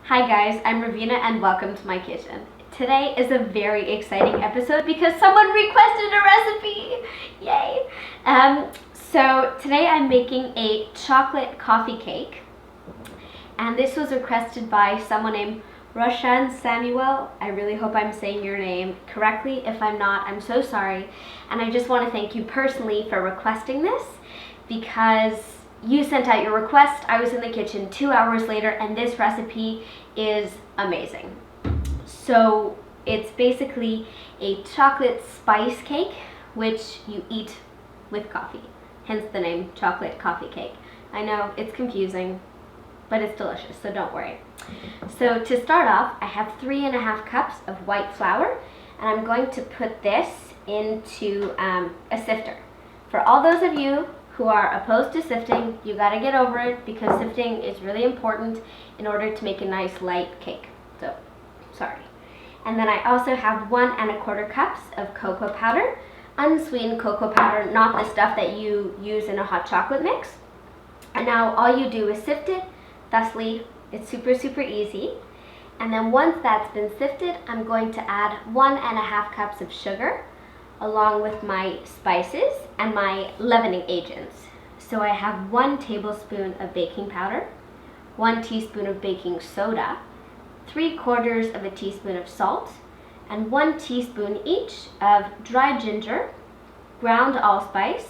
Hi guys, I'm Reveena and welcome to my kitchen. Today is a very exciting episode because someone requested a recipe! Yay! So today I'm making a chocolate coffee cake, and this was requested by someone named Roshan Samuel. I really hope I'm saying your name correctly. If I'm not, I'm so sorry. And I just want to thank you personally for requesting this because you sent out your request, I was in the kitchen 2 hours later, and this recipe is amazing. So it's basically a chocolate spice cake, which you eat with coffee, hence the name chocolate coffee cake. I know it's confusing, but it's delicious, so don't worry. So to start off, I have 3.5 cups of white flour, and I'm going to put this into a sifter. For all those of you who are opposed to sifting, you gotta get over it because sifting is really important in order to make a nice light cake. So, sorry. And then I also have 1¼ cups of cocoa powder, unsweetened cocoa powder, not the stuff that you use in a hot chocolate mix. And now all you do is sift it, thusly it's super easy. And then once that's been sifted, I'm going to add 1½ cups of sugar, along with my spices and my leavening agents. So I have 1 tablespoon of baking powder, 1 teaspoon of baking soda, 3/4 teaspoon of salt, and 1 teaspoon each of dry ginger, ground allspice,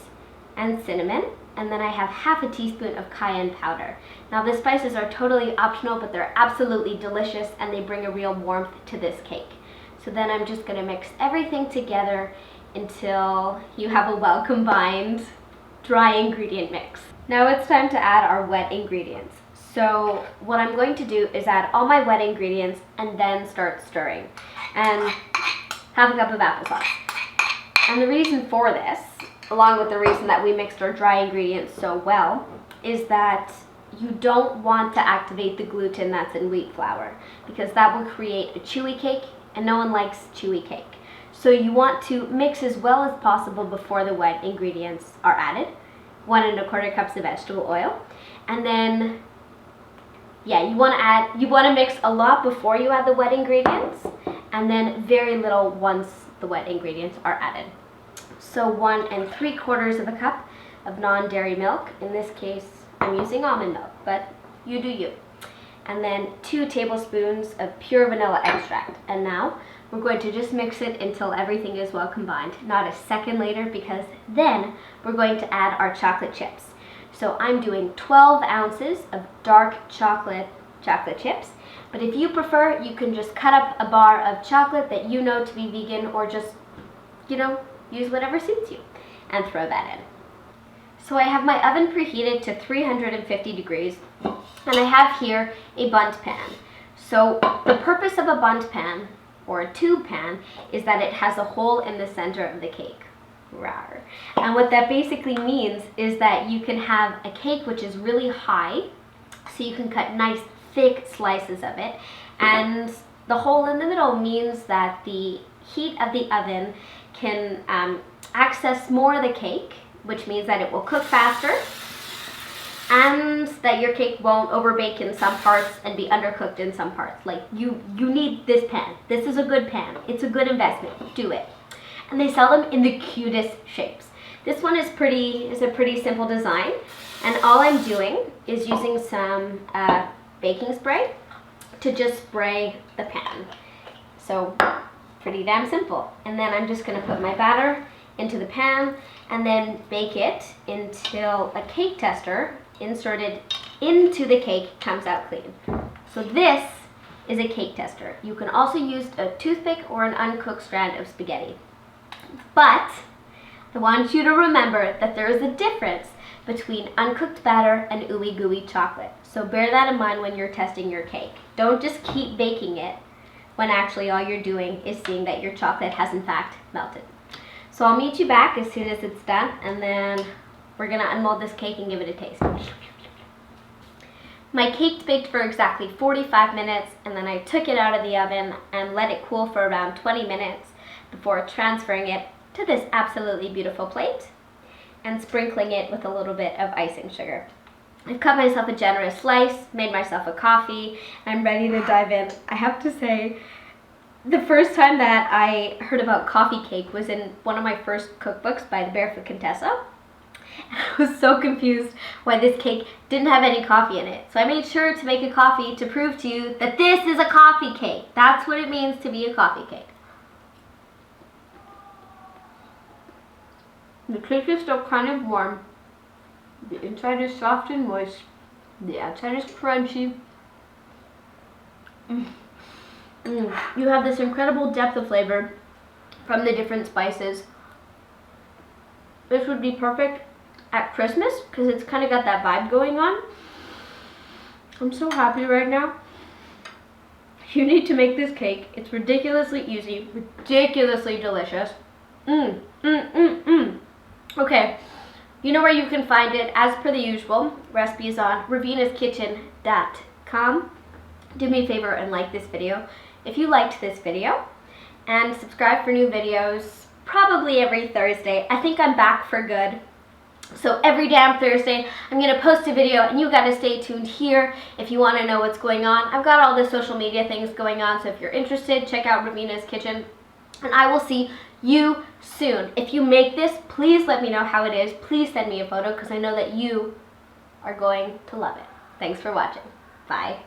and cinnamon. And then I have ½ teaspoon of cayenne powder. Now the spices are totally optional, but they're absolutely delicious and they bring a real warmth to this cake. So then I'm just gonna mix everything together until you have a well combined dry ingredient mix. Now it's time to add our wet ingredients. So what I'm going to do is add all my wet ingredients and then start stirring. And ½ cup of applesauce. And the reason for this, along with the reason that we mixed our dry ingredients so well, is that you don't want to activate the gluten that's in wheat flour because that will create a chewy cake, and no one likes chewy cake. So you want to mix as well as possible before the wet ingredients are added. 1¼ cups of vegetable oil. And then, you want to mix a lot before you add the wet ingredients, and then very little once the wet ingredients are added. So 1¾ cup of non-dairy milk. In this case, I'm using almond milk, but you do you. And then 2 tablespoons of pure vanilla extract. And now we're going to just mix it until everything is well combined. Not a second later, because then we're going to add our chocolate chips. So I'm doing 12 ounces of dark chocolate chips. But if you prefer, you can just cut up a bar of chocolate that you know to be vegan, or just, use whatever suits you and throw that in. So I have my oven preheated to 350 degrees, and I have here a bundt pan. So the purpose of a bundt pan, or a tube pan, is that it has a hole in the center of the cake. Rawr. And what that basically means is that you can have a cake which is really high, so you can cut nice thick slices of it, and the hole in the middle means that the heat of the oven can access more of the cake, which means that it will cook faster, and that your cake won't overbake in some parts and be undercooked in some parts. Like, you need this pan. This is a good pan. It's a good investment. Do it. And they sell them in the cutest shapes. This one is a pretty simple design, and all I'm doing is using some baking spray to just spray the pan. So pretty damn simple. And then I'm just gonna put my batter into the pan and then bake it until a cake tester inserted into the cake comes out clean. So this is a cake tester. You can also use a toothpick or an uncooked strand of spaghetti. But I want you to remember that there is a difference between uncooked batter and ooey gooey chocolate. So bear that in mind when you're testing your cake. Don't just keep baking it when actually all you're doing is seeing that your chocolate has in fact melted. So I'll meet you back as soon as it's done, and then we're gonna unmold this cake and give it a taste. My cake baked for exactly 45 minutes, and then I took it out of the oven and let it cool for around 20 minutes before transferring it to this absolutely beautiful plate and sprinkling it with a little bit of icing sugar. I've cut myself a generous slice, made myself a coffee, and I'm ready to dive in. I have to say, the first time that I heard about coffee cake was in one of my first cookbooks by the Barefoot Contessa. I was so confused why this cake didn't have any coffee in it. So I made sure to make a coffee to prove to you that this is a coffee cake. That's what it means to be a coffee cake. The cake is still kind of warm. The inside is soft and moist. The outside is crunchy. You have this incredible depth of flavor from the different spices. This would be perfect at Christmas because it's kind of got that vibe going on. I'm so happy right now. You need to make this cake. It's ridiculously easy, ridiculously delicious. Okay, you know where you can find it. As per the usual, recipes on reveenaskitchen.com. Do me a favor and like this video if you liked this video, and subscribe for new videos probably every Thursday. I think I'm back for good. So every damn Thursday, I'm going to post a video, and you got to stay tuned here if you want to know what's going on. I've got all the social media things going on, so if you're interested, check out Reveena's Kitchen, and I will see you soon. If you make this, please let me know how it is. Please send me a photo because I know that you are going to love it. Thanks for watching. Bye.